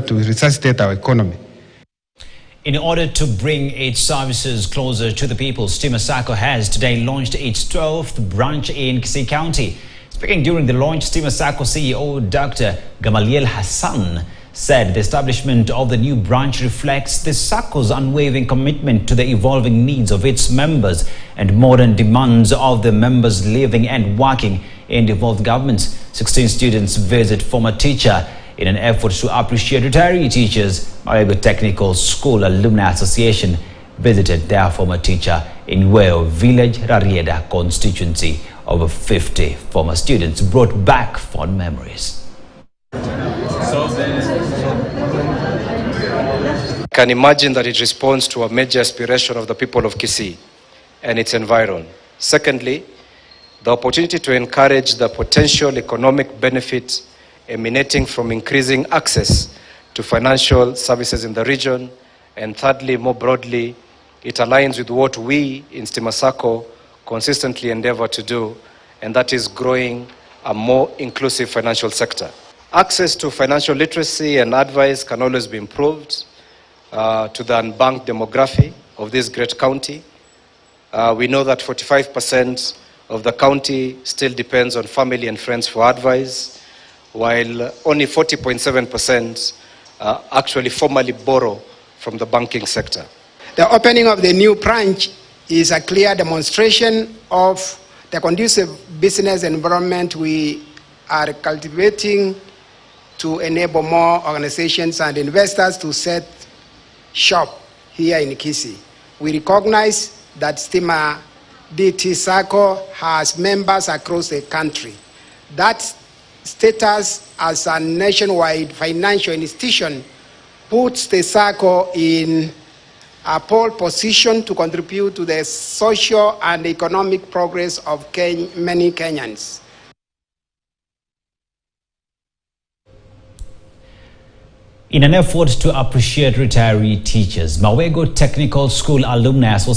to resuscitate our economy. In order to bring its services closer to the people, Stima Sacco has today launched its 12th branch in Kisii County. Speaking during the launch, Stima Sacco CEO Dr. Gamaliel Hassan said the establishment of the new branch reflects the Sacco's unwavering commitment to the evolving needs of its members and modern demands of the members living and working in devolved governments. 16 students visit former teacher in an effort to appreciate retiree teachers. Mawego Technical School Alumni Association visited their former teacher in Weo Village, Rarieda constituency. Over 50 former students brought back fond memories. I can imagine that it responds to a major aspiration of the people of Kisii and its environ. Secondly, the opportunity to encourage the potential economic benefits emanating from increasing access to financial services in the region. And thirdly, more broadly, it aligns with what we in Stima Sacco consistently endeavor to do, and that is growing a more inclusive financial sector. Access to financial literacy and advice can always be improved to the unbanked demography of this great county. We know that 45% of the county still depends on family and friends for advice, while only 40.7% actually formally borrow from the banking sector. The opening of the new branch is a clear demonstration of the conducive business environment we are cultivating to enable more organizations and investors to set shop here in Kisii. We recognize that Stima DT Sacco has members across the country. That status as a nationwide financial institution puts the Sacco in a pole position to contribute to the social and economic progress of many Kenyans. In an effort to appreciate retiree teachers, Mawego Technical School Alumni Association